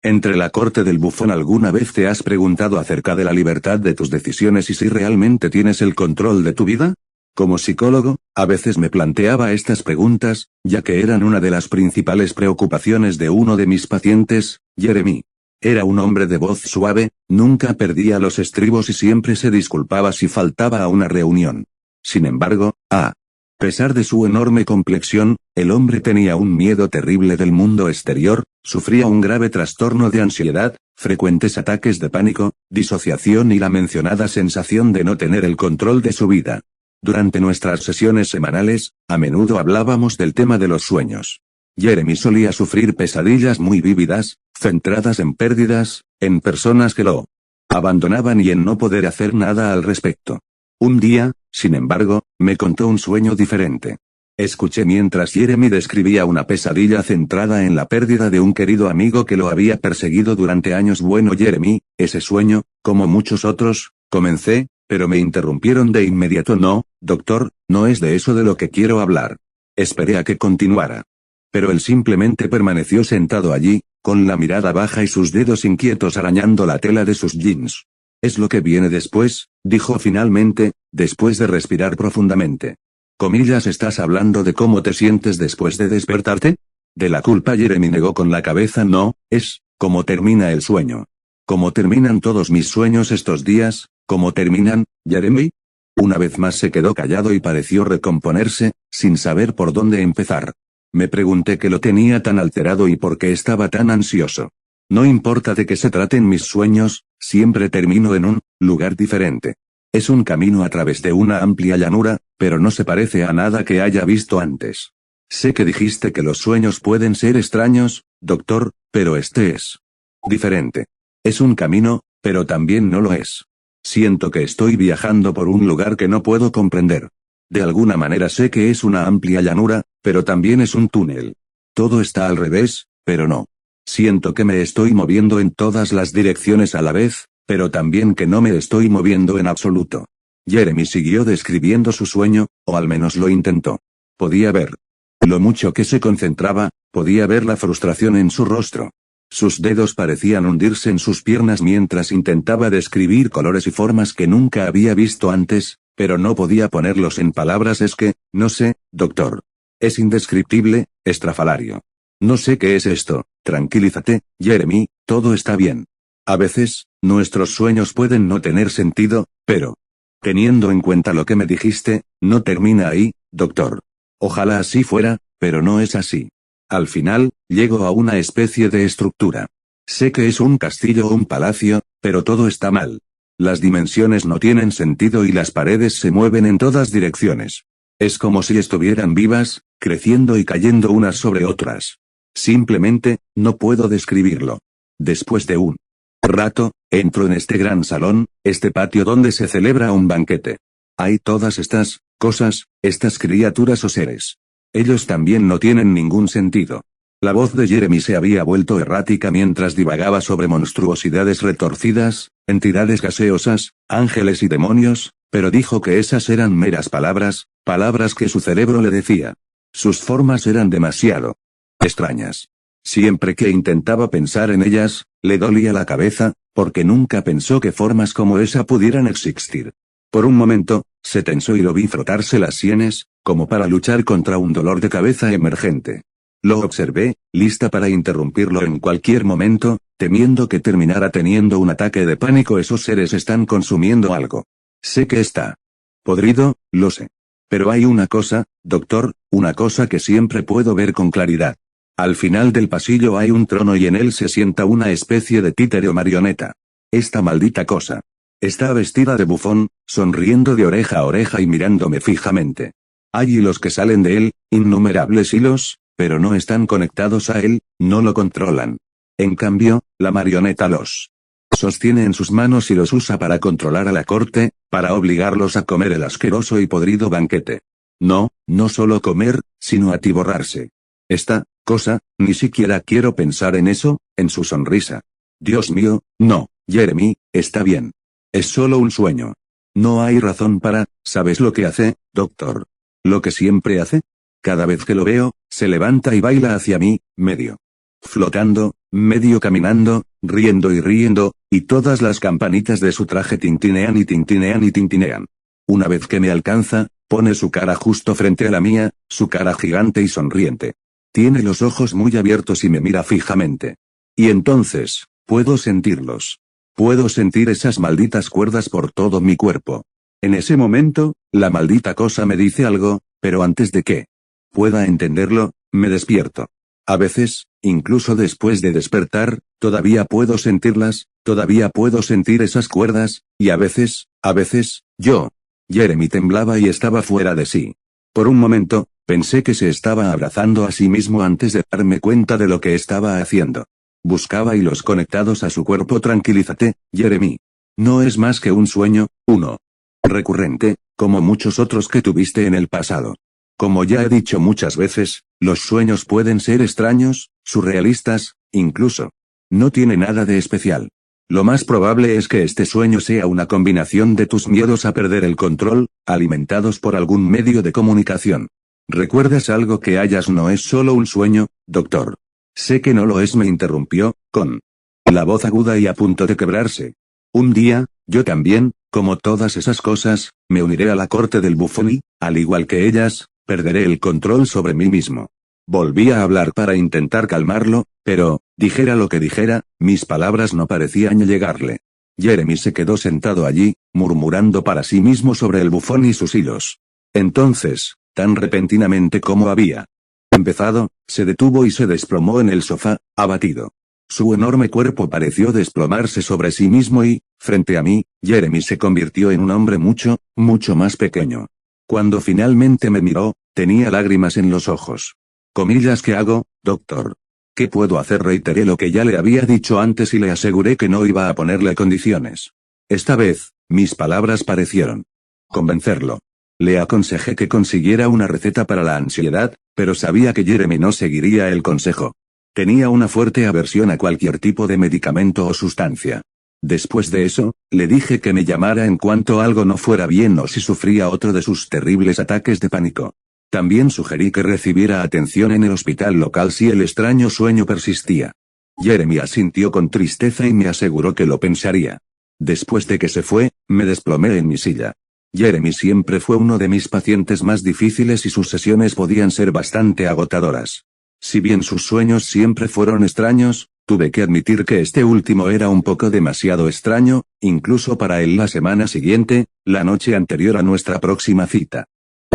Entre la corte del bufón, ¿alguna vez te has preguntado acerca de la libertad de tus decisiones y si realmente tienes el control de tu vida? Como psicólogo, a veces me planteaba estas preguntas, ya que eran una de las principales preocupaciones de uno de mis pacientes, Jeremy. Era un hombre de voz suave, nunca perdía los estribos y siempre se disculpaba si faltaba a una reunión. Sin embargo, a pesar de su enorme complexión, el hombre tenía un miedo terrible del mundo exterior, sufría un grave trastorno de ansiedad, frecuentes ataques de pánico, disociación y la mencionada sensación de no tener el control de su vida. Durante nuestras sesiones semanales, a menudo hablábamos del tema de los sueños. Jeremy solía sufrir pesadillas muy vívidas, centradas en pérdidas, en personas que lo abandonaban y en no poder hacer nada al respecto. Un día, sin embargo, me contó un sueño diferente. Escuché mientras Jeremy describía una pesadilla centrada en la pérdida de un querido amigo que lo había perseguido durante años. Bueno, Jeremy, ese sueño, como muchos otros, comencé, pero me interrumpieron de inmediato. No, doctor, no es de eso de lo que quiero hablar. Esperé a que continuara. Pero él simplemente permaneció sentado allí, con la mirada baja y sus dedos inquietos arañando la tela de sus jeans. Es lo que viene después, dijo finalmente, después de respirar profundamente. Comillas, ¿estás hablando de cómo te sientes después de despertarte? De la culpa. Jeremy negó con la cabeza. No, es, cómo termina el sueño. ¿Cómo terminan todos mis sueños estos días? ¿Cómo terminan, Jeremy? Una vez más se quedó callado y pareció recomponerse, sin saber por dónde empezar. Me pregunté qué lo tenía tan alterado y por qué estaba tan ansioso. No importa de qué se traten mis sueños, siempre termino en un lugar diferente. Es un camino a través de una amplia llanura, pero no se parece a nada que haya visto antes. Sé que dijiste que los sueños pueden ser extraños, doctor, pero este es diferente. Es un camino, pero también no lo es. Siento que estoy viajando por un lugar que no puedo comprender. De alguna manera sé que es una amplia llanura, pero también es un túnel. Todo está al revés, pero no. Siento que me estoy moviendo en todas las direcciones a la vez, pero también que no me estoy moviendo en absoluto. Jeremy siguió describiendo su sueño, o al menos lo intentó. Podía ver lo mucho que se concentraba, podía ver la frustración en su rostro. Sus dedos parecían hundirse en sus piernas mientras intentaba describir colores y formas que nunca había visto antes, pero no podía ponerlos en palabras. Es que, no sé, doctor. Es indescriptible, estrafalario. No sé qué es esto. Tranquilízate, Jeremy, todo está bien. A veces, nuestros sueños pueden no tener sentido, pero, teniendo en cuenta lo que me dijiste, no termina ahí, doctor. Ojalá así fuera, pero no es así. Al final, llego a una especie de estructura. Sé que es un castillo o un palacio, pero todo está mal. Las dimensiones no tienen sentido y las paredes se mueven en todas direcciones. Es como si estuvieran vivas, creciendo y cayendo unas sobre otras. Simplemente, no puedo describirlo. Después de un rato, entro en este gran salón, este patio donde se celebra un banquete. Hay todas estas cosas, estas criaturas o seres. Ellos también no tienen ningún sentido. La voz de Jeremy se había vuelto errática mientras divagaba sobre monstruosidades retorcidas, entidades gaseosas, ángeles y demonios, pero dijo que esas eran meras palabras, palabras que su cerebro le decía. Sus formas eran demasiado extrañas. Siempre que intentaba pensar en ellas, le dolía la cabeza, porque nunca pensó que formas como esa pudieran existir. Por un momento, se tensó y lo vi frotarse las sienes, como para luchar contra un dolor de cabeza emergente. Lo observé, lista para interrumpirlo en cualquier momento, temiendo que terminara teniendo un ataque de pánico. Esos seres están consumiendo algo. Sé que está podrido, lo sé. Pero hay una cosa, doctor, una cosa que siempre puedo ver con claridad. Al final del pasillo hay un trono y en él se sienta una especie de títere o marioneta. Esta maldita cosa está vestida de bufón, sonriendo de oreja a oreja y mirándome fijamente. Hay hilos que salen de él, innumerables hilos, pero no están conectados a él, no lo controlan. En cambio, la marioneta los sostiene en sus manos y los usa para controlar a la corte, para obligarlos a comer el asqueroso y podrido banquete. No, no solo comer, sino atiborrarse. Esta cosa, ni siquiera quiero pensar en eso, en su sonrisa. Dios mío, no, Jeremy, está bien. Es solo un sueño. No hay razón para, ¿sabes lo que hace, doctor? Lo que siempre hace. Cada vez que lo veo, se levanta y baila hacia mí, medio flotando, medio caminando, riendo y riendo, y todas las campanitas de su traje tintinean y tintinean y tintinean. Una vez que me alcanza, pone su cara justo frente a la mía, su cara gigante y sonriente. Tiene los ojos muy abiertos y me mira fijamente. Y entonces, puedo sentirlos. Puedo sentir esas malditas cuerdas por todo mi cuerpo. En ese momento, la maldita cosa me dice algo, pero antes de que pueda entenderlo, me despierto. A veces, incluso después de despertar, todavía puedo sentirlas, todavía puedo sentir esas cuerdas, y a veces, Jeremy temblaba y estaba fuera de sí. Por un momento, pensé que se estaba abrazando a sí mismo antes de darme cuenta de lo que estaba haciendo. Buscaba hilos conectados a su cuerpo. Tranquilízate, Jeremy. No es más que un sueño, uno recurrente, como muchos otros que tuviste en el pasado. Como ya he dicho muchas veces, los sueños pueden ser extraños, surrealistas, incluso. No tiene nada de especial. Lo más probable es que este sueño sea una combinación de tus miedos a perder el control, alimentados por algún medio de comunicación. ¿Recuerdas algo que hayas? No es solo un sueño, doctor. Sé que no lo es, me interrumpió, con la voz aguda y a punto de quebrarse. Un día, yo también, como todas esas cosas, me uniré a la corte del bufón y, al igual que ellas, perderé el control sobre mí mismo. Volví a hablar para intentar calmarlo, pero, dijera lo que dijera, mis palabras no parecían llegarle. Jeremy se quedó sentado allí, murmurando para sí mismo sobre el bufón y sus hilos. Entonces, tan repentinamente como había empezado, se detuvo y se desplomó en el sofá, abatido. Su enorme cuerpo pareció desplomarse sobre sí mismo y, frente a mí, Jeremy se convirtió en un hombre mucho, mucho más pequeño. Cuando finalmente me miró, tenía lágrimas en los ojos. Comillas, ¿qué hago, doctor? ¿Qué puedo hacer? Reiteré lo que ya le había dicho antes y le aseguré que no iba a ponerle condiciones. Esta vez, mis palabras parecieron convencerlo. Le aconsejé que consiguiera una receta para la ansiedad, pero sabía que Jeremy no seguiría el consejo. Tenía una fuerte aversión a cualquier tipo de medicamento o sustancia. Después de eso, le dije que me llamara en cuanto algo no fuera bien o si sufría otro de sus terribles ataques de pánico. También sugerí que recibiera atención en el hospital local si el extraño sueño persistía. Jeremy asintió con tristeza y me aseguró que lo pensaría. Después de que se fue, me desplomé en mi silla. Jeremy siempre fue uno de mis pacientes más difíciles y sus sesiones podían ser bastante agotadoras. Si bien sus sueños siempre fueron extraños, tuve que admitir que este último era un poco demasiado extraño, incluso para él. La semana siguiente, la noche anterior a nuestra próxima cita.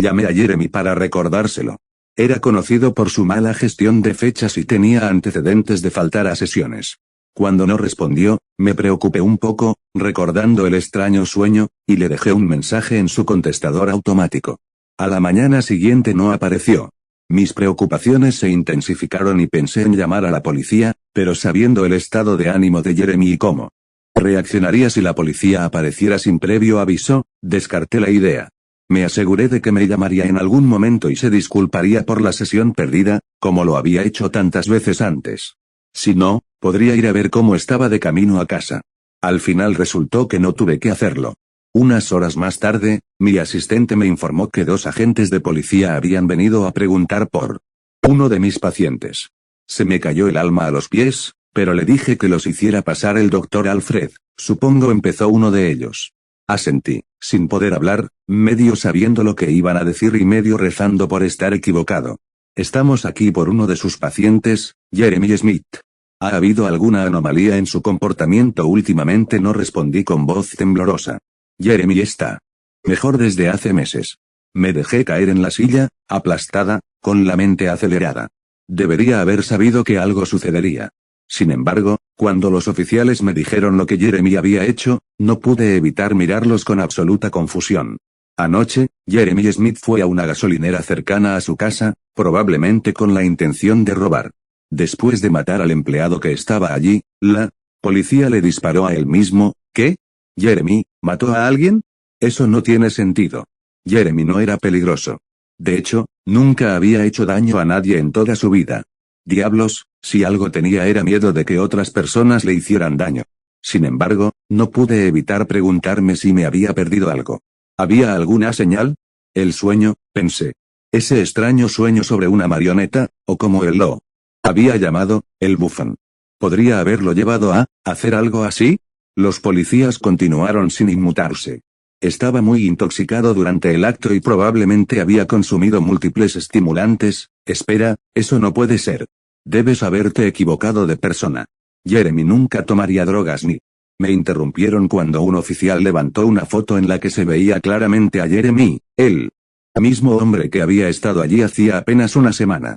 Llamé a Jeremy para recordárselo. Era conocido por su mala gestión de fechas y tenía antecedentes de faltar a sesiones. Cuando no respondió, me preocupé un poco, recordando el extraño sueño, y le dejé un mensaje en su contestador automático. A la mañana siguiente no apareció. Mis preocupaciones se intensificaron y pensé en llamar a la policía, pero sabiendo el estado de ánimo de Jeremy y cómo reaccionaría si la policía apareciera sin previo aviso, descarté la idea. Me aseguré de que me llamaría en algún momento y se disculparía por la sesión perdida, como lo había hecho tantas veces antes. Si no, podría ir a ver cómo estaba de camino a casa. Al final resultó que no tuve que hacerlo. Unas horas más tarde, mi asistente me informó que 2 agentes de policía habían venido a preguntar por uno de mis pacientes. Se me cayó el alma a los pies, pero le dije que los hiciera pasar el doctor Alfred, supongo, empezó uno de ellos. Asentí, sin poder hablar, medio sabiendo lo que iban a decir y medio rezando por estar equivocado. Estamos aquí por uno de sus pacientes, Jeremy Smith. ¿Ha habido alguna anomalía en su comportamiento últimamente? No respondí con voz temblorosa. Jeremy está mejor desde hace meses. Me dejé caer en la silla, aplastada, con la mente acelerada. Debería haber sabido que algo sucedería. Sin embargo, cuando los oficiales me dijeron lo que Jeremy había hecho, no pude evitar mirarlos con absoluta confusión. Anoche, Jeremy Smith fue a una gasolinera cercana a su casa, probablemente con la intención de robar. Después de matar al empleado que estaba allí, la policía le disparó a él mismo. ¿Qué? ¿Jeremy mató a alguien? Eso no tiene sentido. Jeremy no era peligroso. De hecho, nunca había hecho daño a nadie en toda su vida. Diablos, si algo tenía era miedo de que otras personas le hicieran daño. Sin embargo, no pude evitar preguntarme si me había perdido algo. ¿Había alguna señal? El sueño, pensé. Ese extraño sueño sobre una marioneta, o como él lo Había llamado, el bufón. ¿Podría haberlo llevado a hacer algo así? Los policías continuaron sin inmutarse. Estaba muy intoxicado durante el acto y probablemente había consumido múltiples estimulantes. Espera, eso no puede ser. Debes haberte equivocado de persona. Jeremy nunca tomaría drogas ni... Me interrumpieron cuando un oficial levantó una foto en la que se veía claramente a Jeremy, el mismo hombre que había estado allí hacía apenas una semana.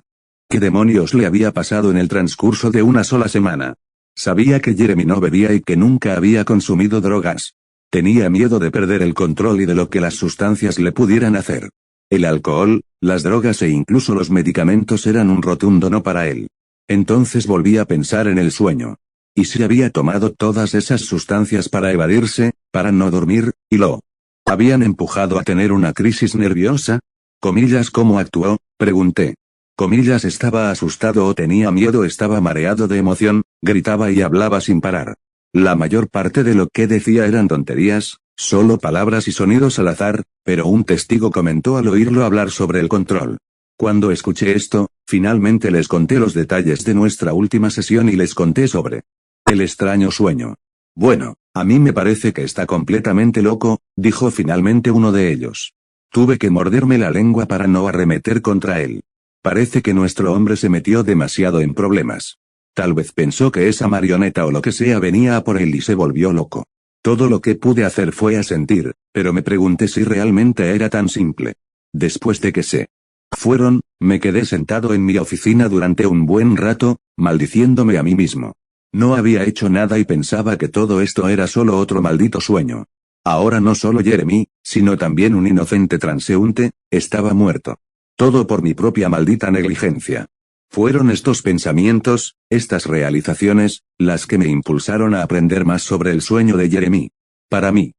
¿Qué demonios le había pasado en el transcurso de una sola semana? Sabía que Jeremy no bebía y que nunca había consumido drogas. Tenía miedo de perder el control y de lo que las sustancias le pudieran hacer. El alcohol, las drogas e incluso los medicamentos eran un rotundo no para él. Entonces volví a pensar en el sueño. ¿Y si había tomado todas esas sustancias para evadirse, para no dormir, y lo habían empujado a tener una crisis nerviosa? Comillas, ¿cómo actuó? Pregunté. Comillas, estaba asustado o tenía miedo, estaba mareado de emoción, gritaba y hablaba sin parar. La mayor parte de lo que decía eran tonterías, solo palabras y sonidos al azar, pero un testigo comentó al oírlo hablar sobre el control. Cuando escuché esto, finalmente les conté los detalles de nuestra última sesión y les conté sobre el extraño sueño. Bueno, a mí me parece que está completamente loco, dijo finalmente uno de ellos. Tuve que morderme la lengua para no arremeter contra él. Parece que nuestro hombre se metió demasiado en problemas. Tal vez pensó que esa marioneta o lo que sea venía a por él y se volvió loco. Todo lo que pude hacer fue asentir, pero me pregunté si realmente era tan simple. Después de que se fueron, me quedé sentado en mi oficina durante un buen rato, maldiciéndome a mí mismo. No había hecho nada y pensaba que todo esto era solo otro maldito sueño. Ahora no solo Jeremy, sino también un inocente transeúnte, estaba muerto. Todo por mi propia maldita negligencia. Fueron estos pensamientos, estas realizaciones, las que me impulsaron a aprender más sobre el sueño de Jeremy. Para mí.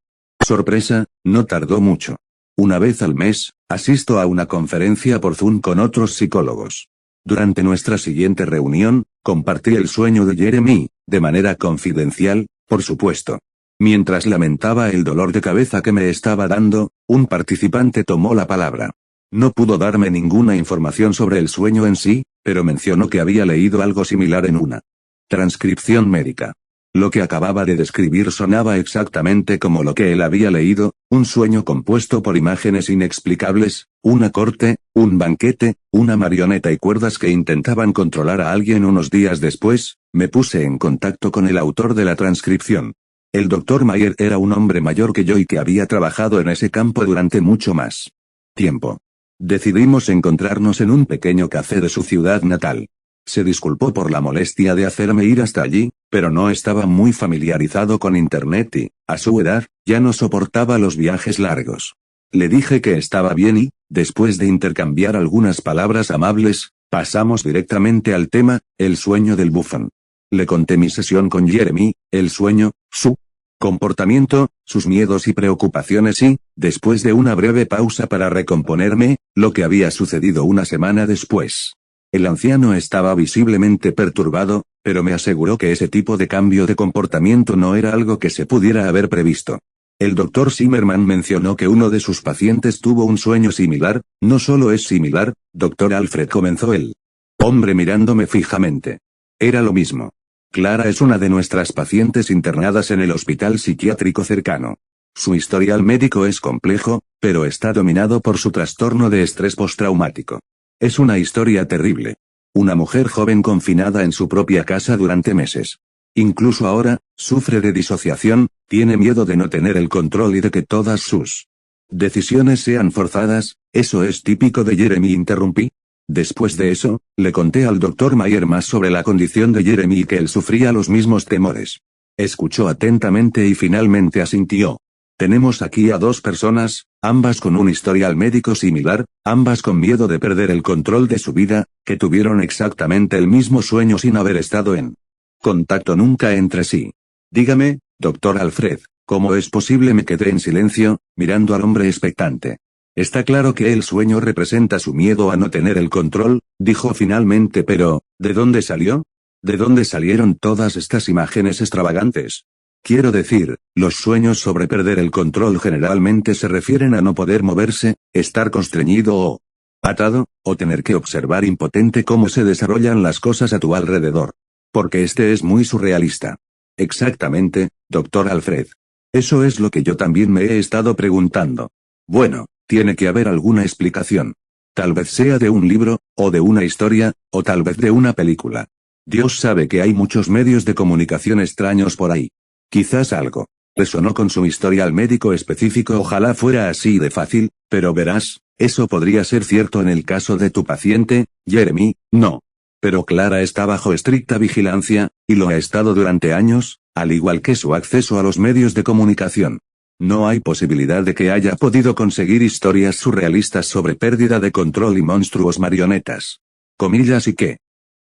Sorpresa, no tardó mucho. Una vez al mes, asisto a una conferencia por Zoom con otros psicólogos. Durante nuestra siguiente reunión, compartí el sueño de Jeremy, de manera confidencial, por supuesto. Mientras lamentaba el dolor de cabeza que me estaba dando, un participante tomó la palabra. No pudo darme ninguna información sobre el sueño en sí, pero mencionó que había leído algo similar en una transcripción médica. Lo que acababa de describir sonaba exactamente como lo que él había leído, un sueño compuesto por imágenes inexplicables, una corte, un banquete, una marioneta y cuerdas que intentaban controlar a alguien. Unos días después, me puse en contacto con el autor de la transcripción. El Dr. Mayer era un hombre mayor que yo y que había trabajado en ese campo durante mucho más tiempo. Decidimos encontrarnos en un pequeño café de su ciudad natal. Se disculpó por la molestia de hacerme ir hasta allí, pero no estaba muy familiarizado con Internet y, a su edad, ya no soportaba los viajes largos. Le dije que estaba bien y, después de intercambiar algunas palabras amables, pasamos directamente al tema, el sueño del bufón. Le conté mi sesión con Jeremy, el sueño, su comportamiento, sus miedos y preocupaciones y, después de una breve pausa para recomponerme, lo que había sucedido una semana después. El anciano estaba visiblemente perturbado, pero me aseguró que ese tipo de cambio de comportamiento no era algo que se pudiera haber previsto. El Dr. Zimmerman mencionó que uno de sus pacientes tuvo un sueño similar. No solo es similar, Dr. Alfred, comenzó el hombre mirándome fijamente. Era lo mismo. Clara es una de nuestras pacientes internadas en el hospital psiquiátrico cercano. Su historial médico es complejo, pero está dominado por su trastorno de estrés postraumático. Es una historia terrible. Una mujer joven confinada en su propia casa durante meses. Incluso ahora, sufre de disociación, tiene miedo de no tener el control y de que todas sus decisiones sean forzadas. Eso es típico de Jeremy, interrumpí. Después de eso, le conté al Dr. Mayer más sobre la condición de Jeremy y que él sufría los mismos temores. Escuchó atentamente y finalmente asintió. Tenemos aquí a dos personas, ambas con un historial médico similar, ambas con miedo de perder el control de su vida, que tuvieron exactamente el mismo sueño sin haber estado en contacto nunca entre sí. Dígame, Dr. Alfred, ¿cómo es posible? Me quedé en silencio, mirando al hombre expectante. Está claro que el sueño representa su miedo a no tener el control, dijo finalmente, pero, ¿de dónde salió? ¿De dónde salieron todas estas imágenes extravagantes? Quiero decir, los sueños sobre perder el control generalmente se refieren a no poder moverse, estar constreñido o atado, o tener que observar impotente cómo se desarrollan las cosas a tu alrededor. Porque este es muy surrealista. Exactamente, Dr. Alfred. Eso es lo que yo también me he estado preguntando. Bueno, tiene que haber alguna explicación. Tal vez sea de un libro, o de una historia, o tal vez de una película. Dios sabe que hay muchos medios de comunicación extraños por ahí. Quizás algo resonó con su historial médico específico, ojalá fuera así de fácil, pero verás, eso podría ser cierto en el caso de tu paciente, Jeremy, no. Pero Clara está bajo estricta vigilancia, y lo ha estado durante años, al igual que su acceso a los medios de comunicación. No hay posibilidad de que haya podido conseguir historias surrealistas sobre pérdida de control y monstruos marionetas. Comillas, ¿y qué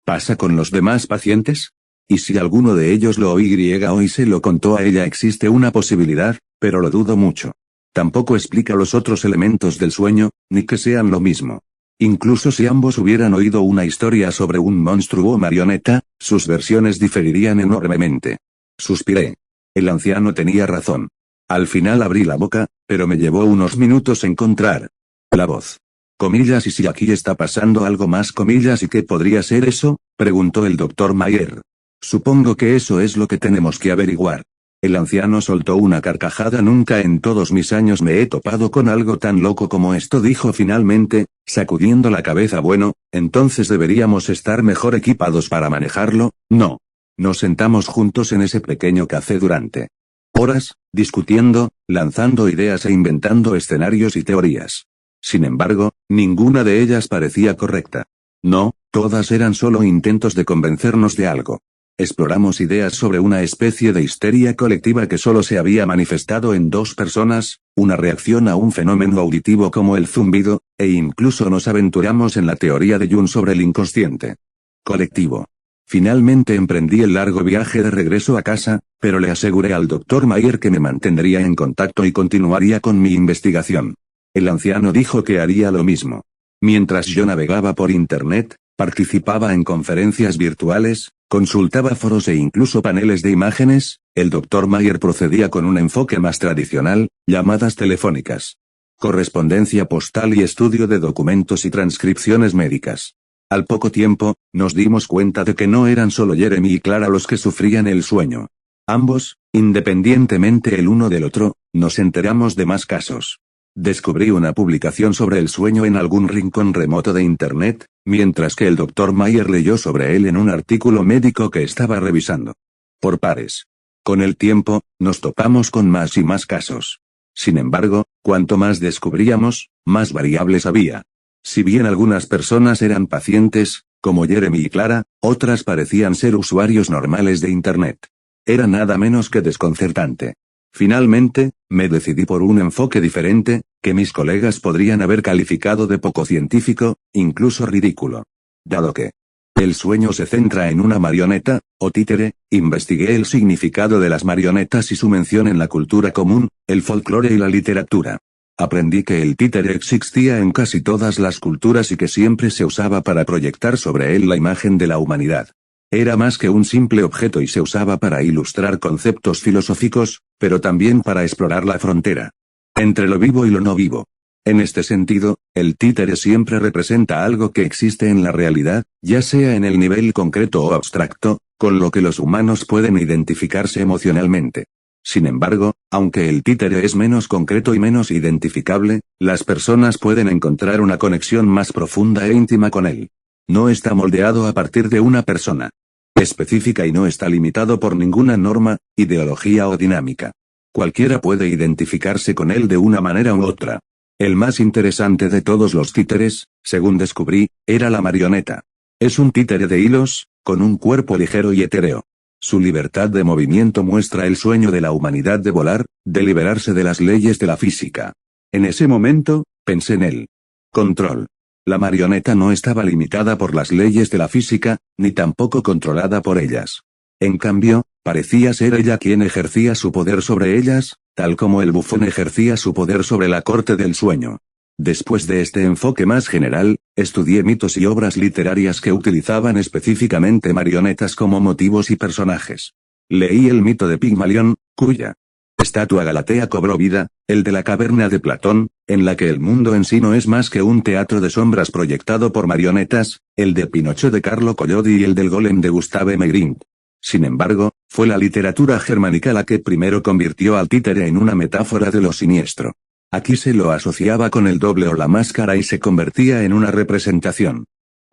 pasa con los demás pacientes? Y si alguno de ellos lo oyó y se lo contó a ella, existe una posibilidad, pero lo dudo mucho. Tampoco explica los otros elementos del sueño, ni que sean lo mismo. Incluso si ambos hubieran oído una historia sobre un monstruo o marioneta, sus versiones diferirían enormemente. Suspiré. El anciano tenía razón. Al final abrí la boca, pero me llevó unos minutos encontrar la voz. Comillas, ¿y si aquí está pasando algo más? Comillas, ¿y qué podría ser eso?, preguntó el doctor Mayer. Supongo que eso es lo que tenemos que averiguar. El anciano soltó una carcajada. Nunca en todos mis años me he topado con algo tan loco como esto, dijo finalmente, sacudiendo la cabeza. Bueno, entonces deberíamos estar mejor equipados para manejarlo, ¿no? Nos sentamos juntos en ese pequeño café durante horas, discutiendo, lanzando ideas e inventando escenarios y teorías. Sin embargo, ninguna de ellas parecía correcta. No, todas eran solo intentos de convencernos de algo. Exploramos ideas sobre una especie de histeria colectiva que solo se había manifestado en dos personas, una reacción a un fenómeno auditivo como el zumbido, e incluso nos aventuramos en la teoría de Jung sobre el inconsciente colectivo. Finalmente emprendí el largo viaje de regreso a casa, pero le aseguré al Dr. Mayer que me mantendría en contacto y continuaría con mi investigación. El anciano dijo que haría lo mismo. Mientras yo navegaba por Internet, participaba en conferencias virtuales, consultaba foros e incluso paneles de imágenes, el Dr. Mayer procedía con un enfoque más tradicional, llamadas telefónicas, correspondencia postal y estudio de documentos y transcripciones médicas. Al poco tiempo, nos dimos cuenta de que no eran solo Jeremy y Clara los que sufrían el sueño. Ambos, independientemente el uno del otro, nos enteramos de más casos. Descubrí una publicación sobre el sueño en algún rincón remoto de Internet, mientras que el Dr. Mayer leyó sobre él en un artículo médico que estaba revisando. Por pares. Con el tiempo, nos topamos con más y más casos. Sin embargo, cuanto más descubríamos, más variables había. Si bien algunas personas eran pacientes, como Jeremy y Clara, otras parecían ser usuarios normales de Internet. Era nada menos que desconcertante. Finalmente, me decidí por un enfoque diferente, que mis colegas podrían haber calificado de poco científico, incluso ridículo. Dado que el sueño se centra en una marioneta, o títere, investigué el significado de las marionetas y su mención en la cultura común, el folclore y la literatura. Aprendí que el títere existía en casi todas las culturas y que siempre se usaba para proyectar sobre él la imagen de la humanidad. Era más que un simple objeto y se usaba para ilustrar conceptos filosóficos, pero también para explorar la frontera entre lo vivo y lo no vivo. En este sentido, el títere siempre representa algo que existe en la realidad, ya sea en el nivel concreto o abstracto, con lo que los humanos pueden identificarse emocionalmente. Sin embargo, aunque el títere es menos concreto y menos identificable, las personas pueden encontrar una conexión más profunda e íntima con él. No está moldeado a partir de una persona específica y no está limitado por ninguna norma, ideología o dinámica. Cualquiera puede identificarse con él de una manera u otra. El más interesante de todos los títeres, según descubrí, era la marioneta. Es un títere de hilos, con un cuerpo ligero y etéreo. Su libertad de movimiento muestra el sueño de la humanidad de volar, de liberarse de las leyes de la física. En ese momento, pensé en el control. La marioneta no estaba limitada por las leyes de la física, ni tampoco controlada por ellas. En cambio, parecía ser ella quien ejercía su poder sobre ellas, tal como el bufón ejercía su poder sobre la corte del sueño. Después de este enfoque más general, estudié mitos y obras literarias que utilizaban específicamente marionetas como motivos y personajes. Leí el mito de Pigmalión, cuya estatua Galatea cobró vida, el de la caverna de Platón, en la que el mundo en sí no es más que un teatro de sombras proyectado por marionetas, el de Pinocho de Carlo Collodi y el del Golem de Gustave Meyrink. Sin embargo, fue la literatura germánica la que primero convirtió al títere en una metáfora de lo siniestro. Aquí se lo asociaba con el doble o la máscara y se convertía en una representación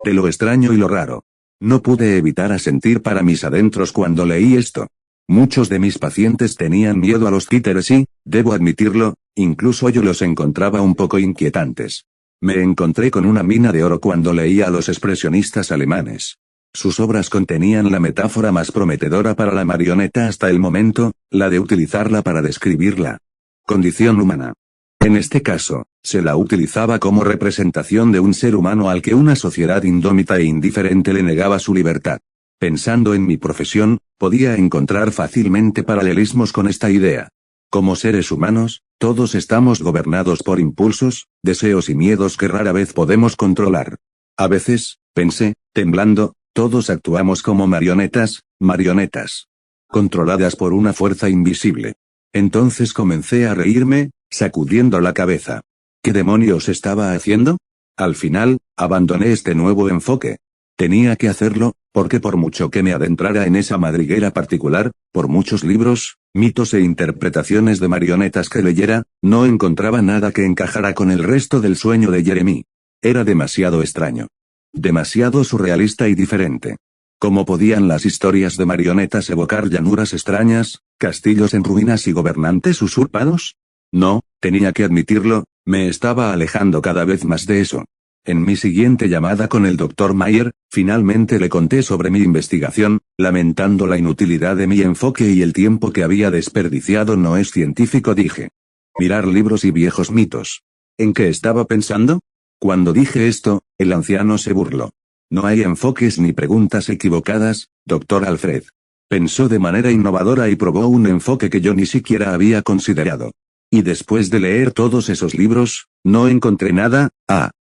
de lo extraño y lo raro. No pude evitar asentir para mis adentros cuando leí esto. Muchos de mis pacientes tenían miedo a los títeres y, debo admitirlo, incluso yo los encontraba un poco inquietantes. Me encontré con una mina de oro cuando leía a los expresionistas alemanes. Sus obras contenían la metáfora más prometedora para la marioneta hasta el momento, la de utilizarla para describir la condición humana. En este caso, se la utilizaba como representación de un ser humano al que una sociedad indómita e indiferente le negaba su libertad. Pensando en mi profesión, podía encontrar fácilmente paralelismos con esta idea. Como seres humanos, todos estamos gobernados por impulsos, deseos y miedos que rara vez podemos controlar. A veces, pensé, temblando, todos actuamos como marionetas, controladas por una fuerza invisible. Entonces comencé a reírme, sacudiendo la cabeza. ¿Qué demonios estaba haciendo? Al final, abandoné este nuevo enfoque. Tenía que hacerlo, porque por mucho que me adentrara en esa madriguera particular, por muchos libros, mitos e interpretaciones de marionetas que leyera, no encontraba nada que encajara con el resto del sueño de Jeremy. Era demasiado extraño. Demasiado surrealista y diferente. ¿Cómo podían las historias de marionetas evocar llanuras extrañas, castillos en ruinas y gobernantes usurpados? No, tenía que admitirlo, me estaba alejando cada vez más de eso. En mi siguiente llamada con el Dr. Mayer, finalmente le conté sobre mi investigación, lamentando la inutilidad de mi enfoque y el tiempo que había desperdiciado. No es científico, dije. Mirar libros y viejos mitos. ¿En qué estaba pensando? Cuando dije esto, el anciano se burló. No hay enfoques ni preguntas equivocadas, Dr. Alfred. Pensó de manera innovadora y probó un enfoque que yo ni siquiera había considerado. Y después de leer todos esos libros, no encontré nada.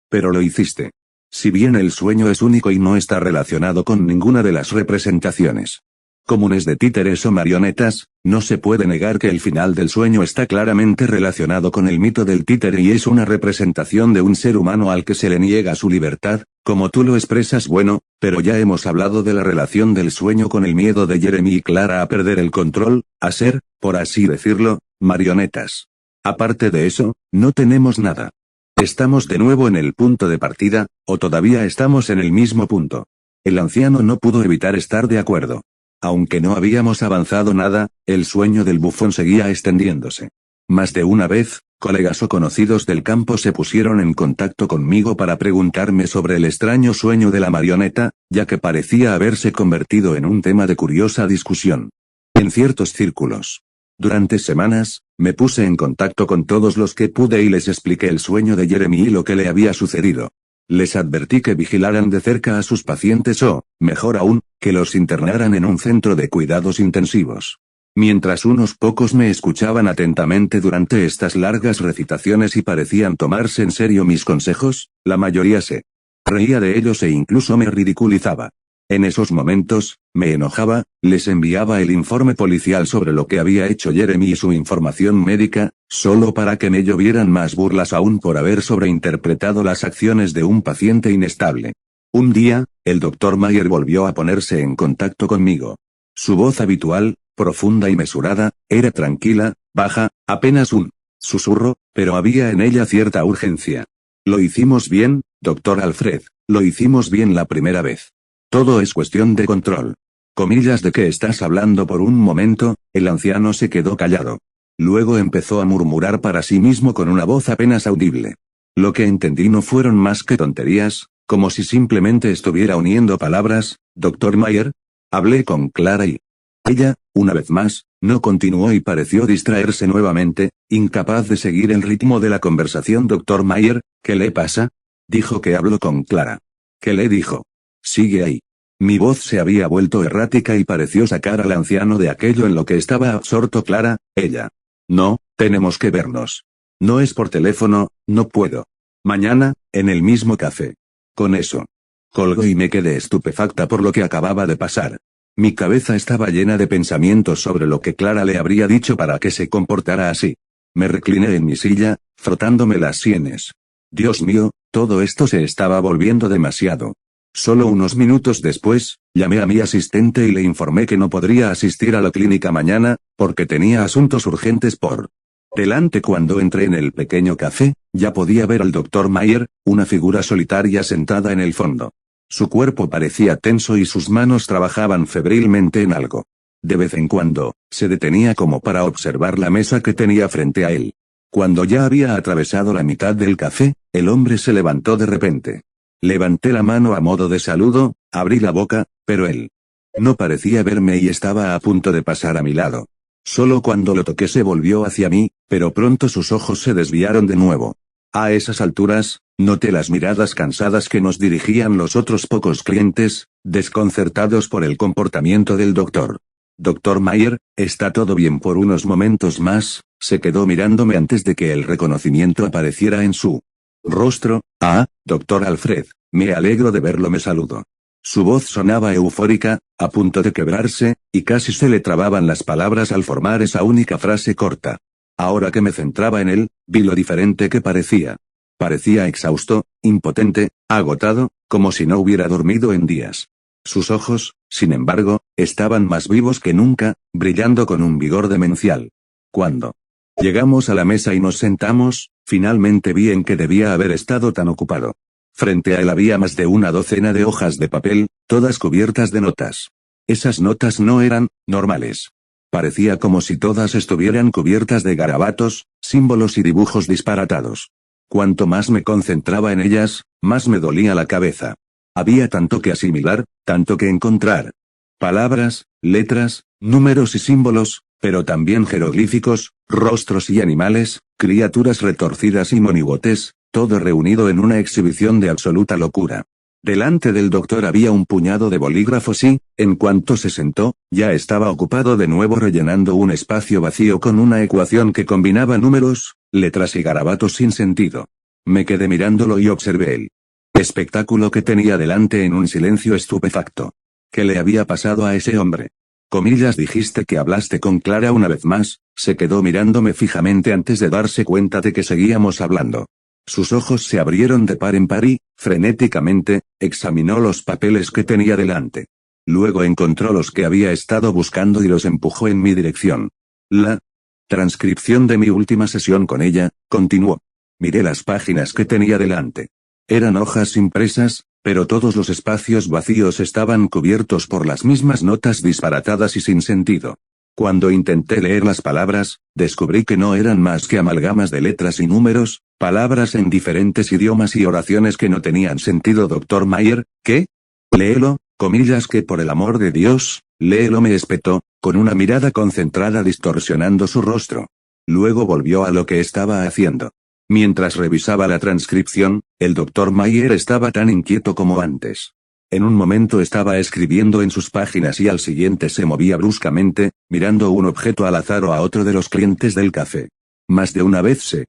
Pero lo hiciste. Si bien el sueño es único y no está relacionado con ninguna de las representaciones comunes de títeres o marionetas, no se puede negar que el final del sueño está claramente relacionado con el mito del títere y es una representación de un ser humano al que se le niega su libertad, como tú lo expresas. Bueno, pero ya hemos hablado de la relación del sueño con el miedo de Jeremy y Clara a perder el control, a ser, por así decirlo, marionetas. Aparte de eso, no tenemos nada. ¿Estamos de nuevo en el punto de partida, o todavía estamos en el mismo punto? El anciano no pudo evitar estar de acuerdo. Aunque no habíamos avanzado nada, el sueño del bufón seguía extendiéndose. Más de una vez, colegas o conocidos del campo se pusieron en contacto conmigo para preguntarme sobre el extraño sueño de la marioneta, ya que parecía haberse convertido en un tema de curiosa discusión en ciertos círculos. Durante semanas, me puse en contacto con todos los que pude y les expliqué el sueño de Jeremy y lo que le había sucedido. Les advertí que vigilaran de cerca a sus pacientes o, mejor aún, que los internaran en un centro de cuidados intensivos. Mientras unos pocos me escuchaban atentamente durante estas largas recitaciones y parecían tomarse en serio mis consejos, la mayoría se reía de ellos e incluso me ridiculizaba. En esos momentos, me enojaba, les enviaba el informe policial sobre lo que había hecho Jeremy y su información médica, solo para que me llovieran más burlas aún por haber sobreinterpretado las acciones de un paciente inestable. Un día, el Dr. Mayer volvió a ponerse en contacto conmigo. Su voz habitual, profunda y mesurada, era tranquila, baja, apenas un susurro, pero había en ella cierta urgencia. Lo hicimos bien, Dr. Alfred, lo hicimos bien la primera vez. Todo es cuestión de control. Comillas, ¿de qué estás hablando? Por un momento, el anciano se quedó callado. Luego empezó a murmurar para sí mismo con una voz apenas audible. Lo que entendí no fueron más que tonterías, como si simplemente estuviera uniendo palabras. Dr. Mayer. Hablé con Clara y ella, una vez más, no continuó y pareció distraerse nuevamente, incapaz de seguir el ritmo de la conversación. Dr. Mayer, ¿qué le pasa? Dijo que habló con Clara. ¿Qué le dijo? Sigue ahí. Mi voz se había vuelto errática y pareció sacar al anciano de aquello en lo que estaba absorto. Clara, ella. No, tenemos que vernos. No es por teléfono, no puedo. Mañana, en el mismo café. Con eso. Colgó y me quedé estupefacta por lo que acababa de pasar. Mi cabeza estaba llena de pensamientos sobre lo que Clara le habría dicho para que se comportara así. Me recliné en mi silla, frotándome las sienes. Dios mío, todo esto se estaba volviendo demasiado. Solo unos minutos después, llamé a mi asistente y le informé que no podría asistir a la clínica mañana, porque tenía asuntos urgentes por delante. Cuando entré en el pequeño café, ya podía ver al Dr. Mayer, una figura solitaria sentada en el fondo. Su cuerpo parecía tenso y sus manos trabajaban febrilmente en algo. De vez en cuando, se detenía como para observar la mesa que tenía frente a él. Cuando ya había atravesado la mitad del café, el hombre se levantó de repente. Levanté la mano a modo de saludo, abrí la boca, pero él no parecía verme y estaba a punto de pasar a mi lado. Solo cuando lo toqué se volvió hacia mí, pero pronto sus ojos se desviaron de nuevo. A esas alturas, noté las miradas cansadas que nos dirigían los otros pocos clientes, desconcertados por el comportamiento del doctor. Dr. Mayer, ¿está todo bien? Por unos momentos más, se quedó mirándome antes de que el reconocimiento apareciera en su rostro. Ah, Dr. Alfred, me alegro de verlo, me saludó. Su voz sonaba eufórica, a punto de quebrarse, y casi se le trababan las palabras al formar esa única frase corta. Ahora que me centraba en él, vi lo diferente que parecía. Parecía exhausto, impotente, agotado, como si no hubiera dormido en días. Sus ojos, sin embargo, estaban más vivos que nunca, brillando con un vigor demencial. Cuando llegamos a la mesa y nos sentamos, finalmente vi en qué debía haber estado tan ocupado. Frente a él había más de una docena de hojas de papel, todas cubiertas de notas. Esas notas no eran normales. Parecía como si todas estuvieran cubiertas de garabatos, símbolos y dibujos disparatados. Cuanto más me concentraba en ellas, más me dolía la cabeza. Había tanto que asimilar, tanto que encontrar. Palabras, letras, números y símbolos, pero también jeroglíficos, rostros y animales, criaturas retorcidas y monigotes, todo reunido en una exhibición de absoluta locura. Delante del doctor había un puñado de bolígrafos y, en cuanto se sentó, ya estaba ocupado de nuevo rellenando un espacio vacío con una ecuación que combinaba números, letras y garabatos sin sentido. Me quedé mirándolo y observé el espectáculo que tenía delante en un silencio estupefacto. ¿Qué le había pasado a ese hombre? Comillas, dijiste que hablaste con Clara una vez más. Se quedó mirándome fijamente antes de darse cuenta de que seguíamos hablando. Sus ojos se abrieron de par en par y, frenéticamente, examinó los papeles que tenía delante. Luego encontró los que había estado buscando y los empujó en mi dirección. La transcripción de mi última sesión con ella, continuó. Miré las páginas que tenía delante. Eran hojas impresas, pero todos los espacios vacíos estaban cubiertos por las mismas notas disparatadas y sin sentido. Cuando intenté leer las palabras, descubrí que no eran más que amalgamas de letras y números, palabras en diferentes idiomas y oraciones que no tenían sentido. Dr. Mayer, ¿qué? Léelo, comillas, que por el amor de Dios, léelo, me espetó, con una mirada concentrada distorsionando su rostro. Luego volvió a lo que estaba haciendo. Mientras revisaba la transcripción, el Dr. Mayer estaba tan inquieto como antes. En un momento estaba escribiendo en sus páginas y al siguiente se movía bruscamente, mirando un objeto al azar o a otro de los clientes del café. Más de una vez se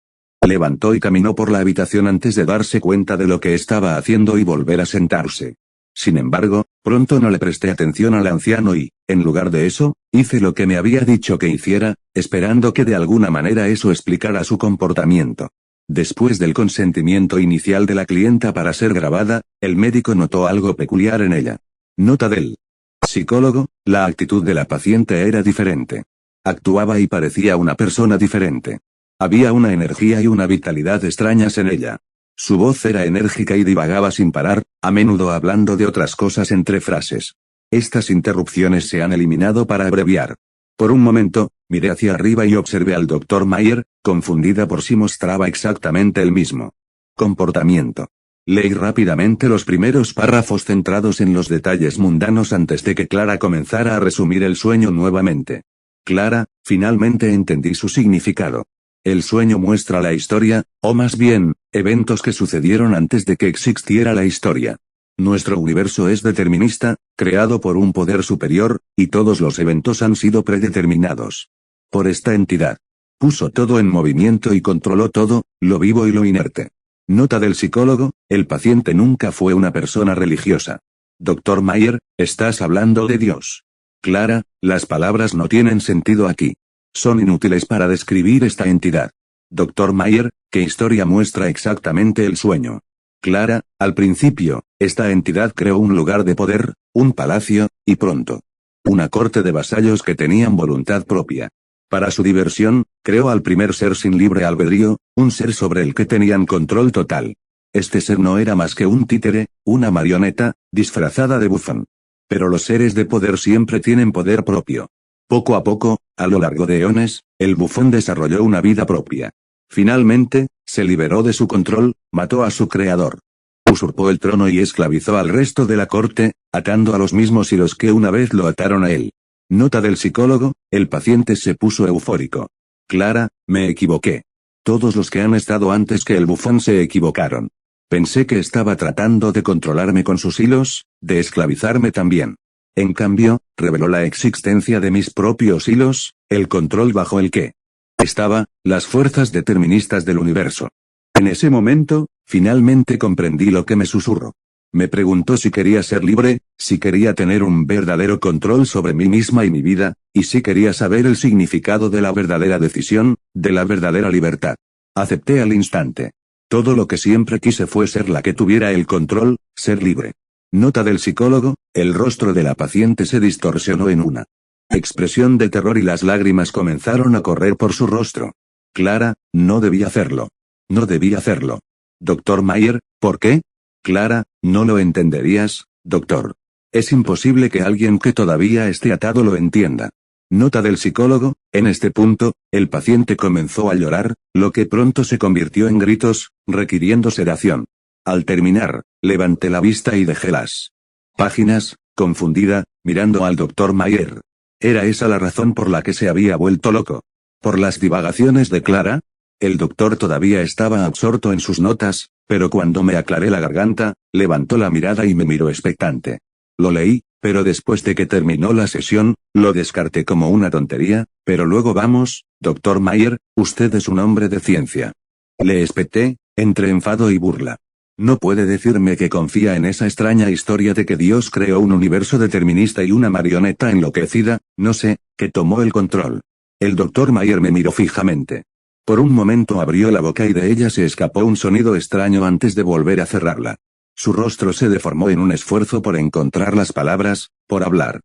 levantó y caminó por la habitación antes de darse cuenta de lo que estaba haciendo y volver a sentarse. Sin embargo, pronto no le presté atención al anciano y, en lugar de eso, hice lo que me había dicho que hiciera, esperando que de alguna manera eso explicara su comportamiento. Después del consentimiento inicial de la clienta para ser grabada, el médico notó algo peculiar en ella. Nota del psicólogo, la actitud de la paciente era diferente. Actuaba y parecía una persona diferente. Había una energía y una vitalidad extrañas en ella. Su voz era enérgica y divagaba sin parar, a menudo hablando de otras cosas entre frases. Estas interrupciones se han eliminado para abreviar. Por un momento, miré hacia arriba y observé al Dr. Mayer, confundida por si mostraba exactamente el mismo comportamiento. Leí rápidamente los primeros párrafos centrados en los detalles mundanos antes de que Clara comenzara a resumir el sueño nuevamente. Clara, finalmente entendí su significado. El sueño muestra la historia, o más bien, eventos que sucedieron antes de que existiera la historia. Nuestro universo es determinista, creado por un poder superior, y todos los eventos han sido predeterminados por esta entidad. Puso todo en movimiento y controló todo, lo vivo y lo inerte. Nota del psicólogo, el paciente nunca fue una persona religiosa. Dr. Mayer, estás hablando de Dios. Clara, las palabras no tienen sentido aquí. Son inútiles para describir esta entidad. Dr. Mayer, ¿qué historia muestra exactamente el sueño? Clara, al principio, esta entidad creó un lugar de poder, un palacio, y pronto, una corte de vasallos que tenían voluntad propia. Para su diversión, creó al primer ser sin libre albedrío, un ser sobre el que tenían control total. Este ser no era más que un títere, una marioneta, disfrazada de bufón. Pero los seres de poder siempre tienen poder propio. Poco a poco, a lo largo de eones, el bufón desarrolló una vida propia. Finalmente, se liberó de su control, mató a su creador. Usurpó el trono y esclavizó al resto de la corte, atando a los mismos hilos que una vez lo ataron a él. Nota del psicólogo, el paciente se puso eufórico. Clara, me equivoqué. Todos los que han estado antes que el bufón se equivocaron. Pensé que estaba tratando de controlarme con sus hilos, de esclavizarme también. En cambio, reveló la existencia de mis propios hilos, el control bajo el que estaba, las fuerzas deterministas del universo. En ese momento, finalmente comprendí lo que me susurró. Me preguntó si quería ser libre, si quería tener un verdadero control sobre mí misma y mi vida, y si quería saber el significado de la verdadera decisión, de la verdadera libertad. Acepté al instante. Todo lo que siempre quise fue ser la que tuviera el control, ser libre. Nota del psicólogo, el rostro de la paciente se distorsionó en una expresión de terror y las lágrimas comenzaron a correr por su rostro. Clara, no debía hacerlo. No debía hacerlo. Dr. Mayer, ¿por qué? Clara, no lo entenderías, doctor. Es imposible que alguien que todavía esté atado lo entienda. Nota del psicólogo, en este punto, el paciente comenzó a llorar, lo que pronto se convirtió en gritos, requiriendo sedación. Al terminar, levanté la vista y dejé las páginas, confundida, mirando al Dr. Mayer. ¿Era esa la razón por la que se había vuelto loco? ¿Por las divagaciones de Clara? El doctor todavía estaba absorto en sus notas, pero cuando me aclaré la garganta, levantó la mirada y me miró expectante. Lo leí, pero después de que terminó la sesión, lo descarté como una tontería, pero luego vamos, Dr. Mayer, usted es un hombre de ciencia. Le espeté, entre enfado y burla. No puede decirme que confía en esa extraña historia de que Dios creó un universo determinista y una marioneta enloquecida, no sé, que tomó el control. El Dr. Mayer me miró fijamente. Por un momento abrió la boca y de ella se escapó un sonido extraño antes de volver a cerrarla. Su rostro se deformó en un esfuerzo por encontrar las palabras, por hablar.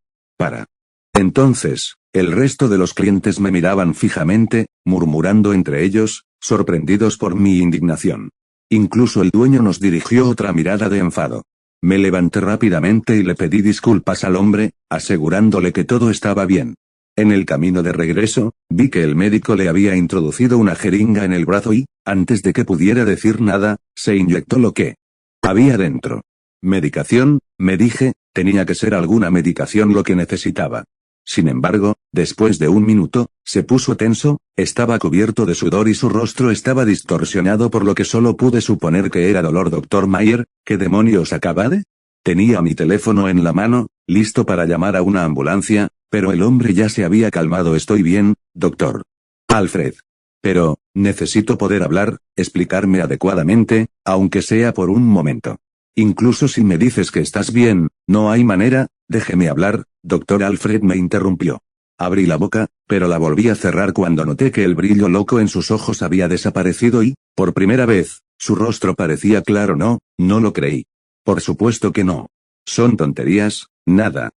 Entonces, el resto de los clientes me miraban fijamente, murmurando entre ellos, sorprendidos por mi indignación. Incluso el dueño nos dirigió otra mirada de enfado. Me levanté rápidamente y le pedí disculpas al hombre, asegurándole que todo estaba bien. En el camino de regreso, vi que el médico le había introducido una jeringa en el brazo y, antes de que pudiera decir nada, se inyectó lo que había dentro. Medicación, me dije, tenía que ser alguna medicación lo que necesitaba. Sin embargo, después de un minuto, se puso tenso, estaba cubierto de sudor y su rostro estaba distorsionado por lo que solo pude suponer que era dolor. Dr. Mayer, ¿qué demonios acaba de? Tenía mi teléfono en la mano, listo para llamar a una ambulancia, pero el hombre ya se había calmado. Estoy bien, doctor Alfred. Pero, necesito poder hablar, explicarme adecuadamente, aunque sea por un momento. Incluso si me dices que estás bien, no hay manera, déjeme hablar, doctor Alfred me interrumpió. Abrí la boca, pero la volví a cerrar cuando noté que el brillo loco en sus ojos había desaparecido y, por primera vez, su rostro parecía claro. No lo creí. Por supuesto que no. Son tonterías, nada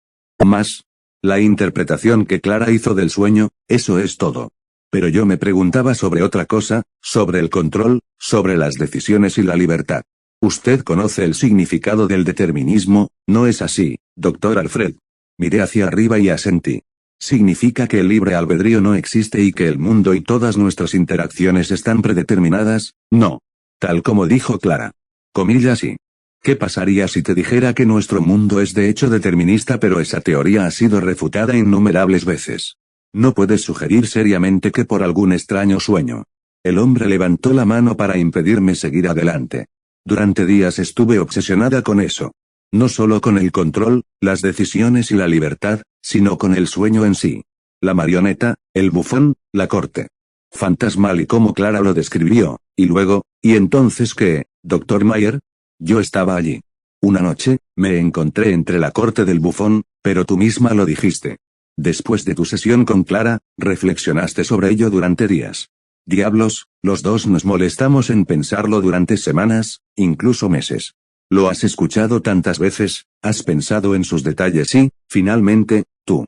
más. La interpretación que Clara hizo del sueño, eso es todo. Pero yo me preguntaba sobre otra cosa, sobre el control, sobre las decisiones y la libertad. Usted conoce el significado del determinismo, ¿no es así, doctor Alfred? Miré hacia arriba y asentí. ¿Significa que el libre albedrío no existe y que el mundo y todas nuestras interacciones están predeterminadas? No. Tal como dijo Clara. Comillas y. ¿Qué pasaría si te dijera que nuestro mundo es de hecho determinista, pero esa teoría ha sido refutada innumerables veces? No puedes sugerir seriamente que por algún extraño sueño. El hombre levantó la mano para impedirme seguir adelante. Durante días estuve obsesionada con eso. No solo con el control, las decisiones y la libertad, sino con el sueño en sí. La marioneta, el bufón, la corte fantasmal y cómo Clara lo describió, y luego, ¿y entonces qué, doctor Mayer? Yo estaba allí. Una noche, me encontré entre la corte del bufón, pero tú misma lo dijiste. Después de tu sesión con Clara, reflexionaste sobre ello durante días. Diablos, los dos nos molestamos en pensarlo durante semanas, incluso meses. Lo has escuchado tantas veces, has pensado en sus detalles y, finalmente, tu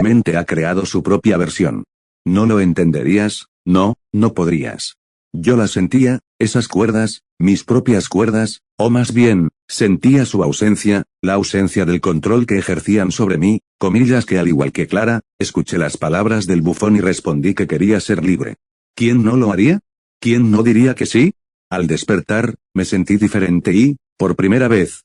mente ha creado su propia versión. No lo entenderías, no podrías. Yo las sentía, esas cuerdas, mis propias cuerdas, o más bien, sentía su ausencia, la ausencia del control que ejercían sobre mí, comillas que al igual que Clara, escuché las palabras del bufón y respondí que quería ser libre. ¿Quién no lo haría? ¿Quién no diría que sí? Al despertar, me sentí diferente y, por primera vez,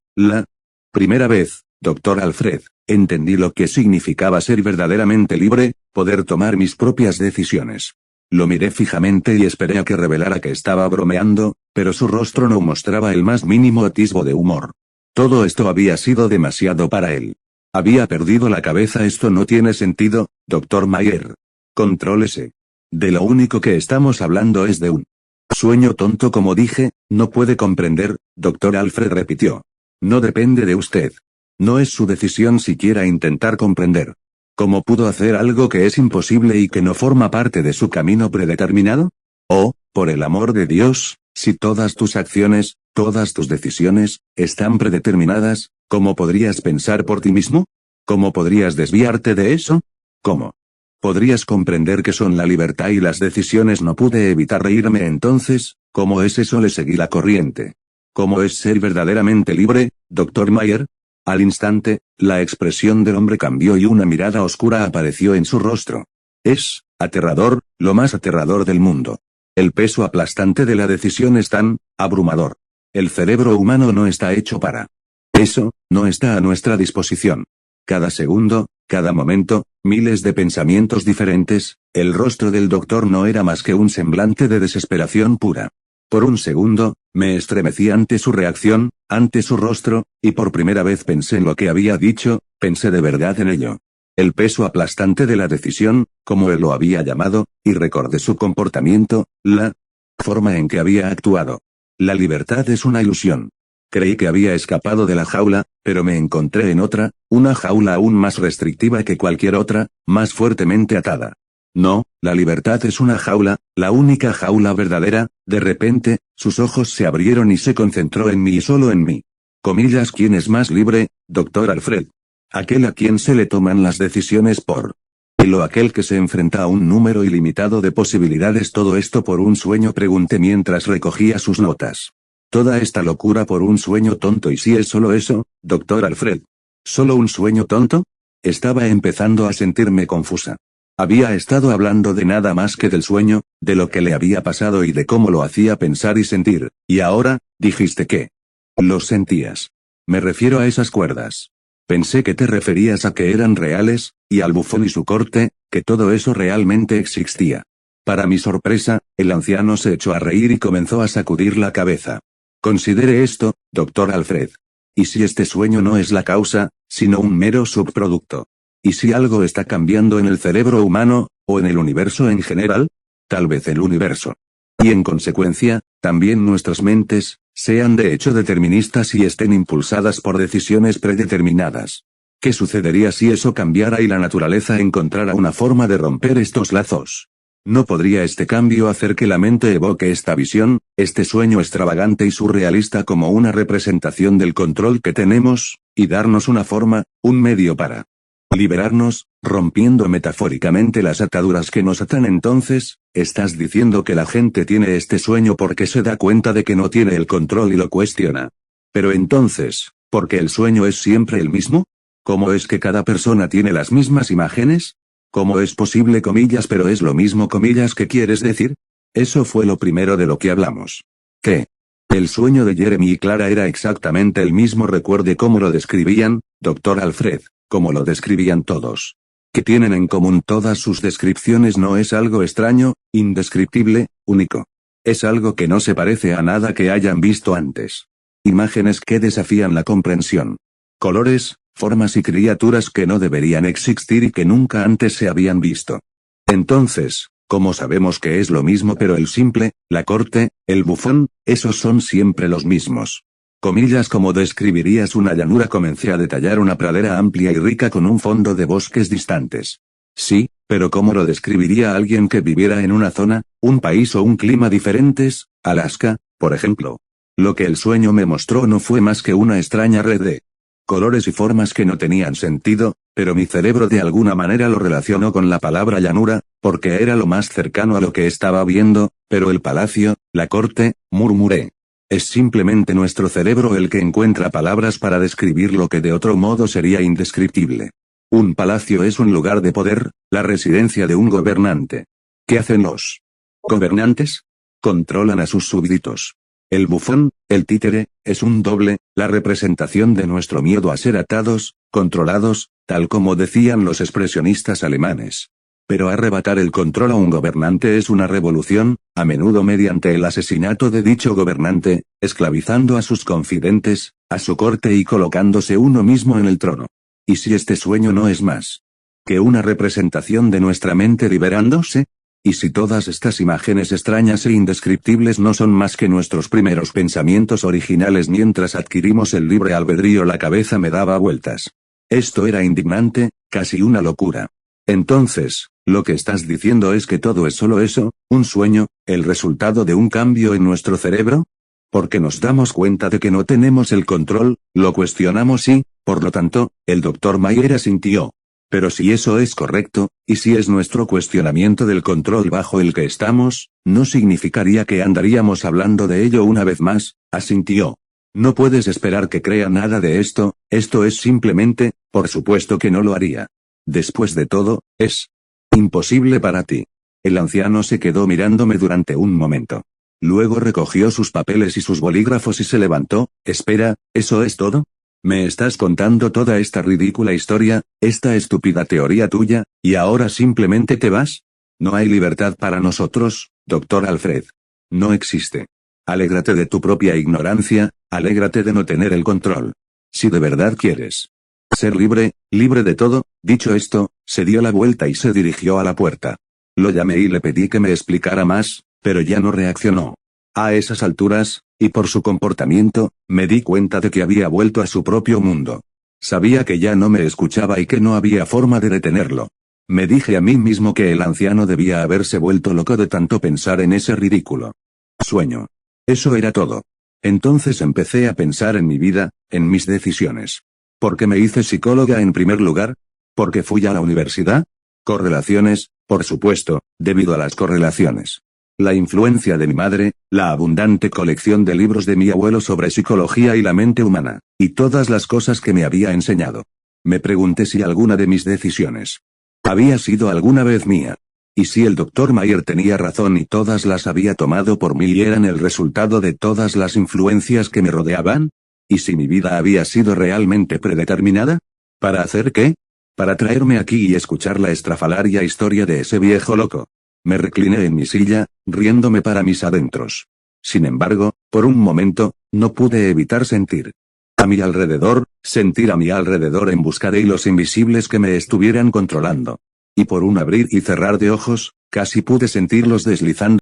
Dr. Alfred, entendí lo que significaba ser verdaderamente libre, poder tomar mis propias decisiones. Lo miré fijamente y esperé a que revelara que estaba bromeando, pero su rostro no mostraba el más mínimo atisbo de humor. Todo esto había sido demasiado para él. Había perdido la cabeza. Esto no tiene sentido, Dr. Mayer. Contrólese. De lo único que estamos hablando es de un sueño tonto, como dije. No puede comprender, Dr. Alfred repitió. No depende de usted. No es su decisión siquiera intentar comprender. ¿Cómo pudo hacer algo que es imposible y que no forma parte de su camino predeterminado? Oh, por el amor de Dios, si todas tus acciones, todas tus decisiones, están predeterminadas, ¿cómo podrías pensar por ti mismo? ¿Cómo podrías desviarte de eso? ¿Cómo podrías comprender que son la libertad y las decisiones? No pude evitar reírme entonces. ¿Cómo es eso? Le seguí la corriente. ¿Cómo es ser verdaderamente libre, Dr. Mayer? Al instante, la expresión del hombre cambió y una mirada oscura apareció en su rostro. Es aterrador, lo más aterrador del mundo. El peso aplastante de la decisión es tan abrumador. El cerebro humano no está hecho para eso, no está a nuestra disposición. Cada segundo, cada momento, miles de pensamientos diferentes. El rostro del doctor no era más que un semblante de desesperación pura. Por un segundo, me estremecí ante su reacción, ante su rostro, y por primera vez pensé en lo que había dicho, pensé de verdad en ello. El peso aplastante de la decisión, como él lo había llamado, y recordé su comportamiento, la forma en que había actuado. La libertad es una ilusión. Creí que había escapado de la jaula, pero me encontré en otra, una jaula aún más restrictiva que cualquier otra, más fuertemente atada. No, la libertad es una jaula, la única jaula verdadera. De repente, sus ojos se abrieron y se concentró en mí y solo en mí. Comillas, ¿quién es más libre, Dr. Alfred? ¿Aquel a quien se le toman las decisiones por él o aquel que se enfrenta a un número ilimitado de posibilidades? ¿Todo esto por un sueño?, pregunté mientras recogía sus notas. Toda esta locura por un sueño tonto. ¿Y si es solo eso, Dr. Alfred? ¿Solo un sueño tonto? Estaba empezando a sentirme confusa. Había estado hablando de nada más que del sueño, de lo que le había pasado y de cómo lo hacía pensar y sentir, y ahora, dijiste que los sentías. Me refiero a esas cuerdas. Pensé que te referías a que eran reales, y al bufón y su corte, que todo eso realmente existía. Para mi sorpresa, el anciano se echó a reír y comenzó a sacudir la cabeza. Considere esto, Dr. Alfred. ¿Y si este sueño no es la causa, sino un mero subproducto? ¿Y si algo está cambiando en el cerebro humano, o en el universo en general? Tal vez el universo. Y en consecuencia, también nuestras mentes, sean de hecho deterministas y estén impulsadas por decisiones predeterminadas. ¿Qué sucedería si eso cambiara y la naturaleza encontrara una forma de romper estos lazos? ¿No podría este cambio hacer que la mente evoque esta visión, este sueño extravagante y surrealista como una representación del control que tenemos, y darnos una forma, un medio para liberarnos, rompiendo metafóricamente las ataduras que nos atan? Entonces, estás diciendo que la gente tiene este sueño porque se da cuenta de que no tiene el control y lo cuestiona. Pero entonces, ¿por qué el sueño es siempre el mismo? ¿Cómo es que cada persona tiene las mismas imágenes? ¿Cómo es posible, comillas, pero es lo mismo, comillas? ¿Qué quieres decir? Eso fue lo primero de lo que hablamos. ¿Qué? El sueño de Jeremy y Clara era exactamente el mismo. Recuerde cómo lo describían, Dr. Alfred, como lo describían todos. ¿Qué tienen en común todas sus descripciones? No es algo extraño, indescriptible, único. Es algo que no se parece a nada que hayan visto antes. Imágenes que desafían la comprensión. Colores, formas y criaturas que no deberían existir y que nunca antes se habían visto. Entonces, ¿cómo sabemos que es lo mismo? Pero el simple, la corte, el bufón, esos son siempre los mismos. Comillas, ¿cómo describirías una llanura? Comencé a detallar una pradera amplia y rica con un fondo de bosques distantes. Sí, pero ¿cómo lo describiría alguien que viviera en una zona, un país o un clima diferentes, Alaska, por ejemplo? Lo que el sueño me mostró no fue más que una extraña red de colores y formas que no tenían sentido, pero mi cerebro de alguna manera lo relacionó con la palabra llanura, porque era lo más cercano a lo que estaba viendo, pero el palacio, la corte, murmuré. Es simplemente nuestro cerebro el que encuentra palabras para describir lo que de otro modo sería indescriptible. Un palacio es un lugar de poder, la residencia de un gobernante. ¿Qué hacen los gobernantes? Controlan a sus súbditos. El bufón, el títere, es un doble, la representación de nuestro miedo a ser atados, controlados, tal como decían los expresionistas alemanes. Pero arrebatar el control a un gobernante es una revolución, a menudo mediante el asesinato de dicho gobernante, esclavizando a sus confidentes, a su corte y colocándose uno mismo en el trono. ¿Y si este sueño no es más que una representación de nuestra mente liberándose? ¿Y si todas estas imágenes extrañas e indescriptibles no son más que nuestros primeros pensamientos originales mientras adquirimos el libre albedrío? La cabeza me daba vueltas. Esto era indignante, casi una locura. Entonces, lo que estás diciendo es que todo es solo eso, un sueño, el resultado de un cambio en nuestro cerebro. Porque nos damos cuenta de que no tenemos el control, lo cuestionamos y, por lo tanto, el Dr. Mayer asintió. Pero si eso es correcto, y si es nuestro cuestionamiento del control bajo el que estamos, ¿no significaría que andaríamos hablando de ello una vez más? Asintió. No puedes esperar que crea nada de esto es simplemente, por supuesto que no lo haría. Después de todo, es imposible para ti. El anciano se quedó mirándome durante un momento. Luego recogió sus papeles y sus bolígrafos y se levantó. Espera, ¿eso es todo? ¿Me estás contando toda esta ridícula historia, esta estúpida teoría tuya, y ahora simplemente te vas? No hay libertad para nosotros, Dr. Alfred. No existe. Alégrate de tu propia ignorancia, alégrate de no tener el control. Si de verdad quieres ser libre, libre de todo, dicho esto, se dio la vuelta y se dirigió a la puerta. Lo llamé y le pedí que me explicara más, pero ya no reaccionó. A esas alturas, y por su comportamiento, me di cuenta de que había vuelto a su propio mundo. Sabía que ya no me escuchaba y que no había forma de detenerlo. Me dije a mí mismo que el anciano debía haberse vuelto loco de tanto pensar en ese ridículo sueño. Eso era todo. Entonces empecé a pensar en mi vida, en mis decisiones. ¿Por qué me hice psicóloga en primer lugar? ¿Por qué fui a la universidad? Correlaciones, por supuesto, debido a las correlaciones. La influencia de mi madre, la abundante colección de libros de mi abuelo sobre psicología y la mente humana, y todas las cosas que me había enseñado. Me pregunté si alguna de mis decisiones había sido alguna vez mía. Y si el Dr. Mayer tenía razón y todas las había tomado por mí y eran el resultado de todas las influencias que me rodeaban. ¿Y si mi vida había sido realmente predeterminada? ¿Para hacer qué? Para traerme aquí y escuchar la estrafalaria historia de ese viejo loco. Me recliné en mi silla, riéndome para mis adentros. Sin embargo, por un momento, no pude evitar sentir a mi alrededor, sentir a mi alrededor en busca de hilos invisibles que me estuvieran controlando. Y por un abrir y cerrar de ojos, casi pude sentirlos deslizando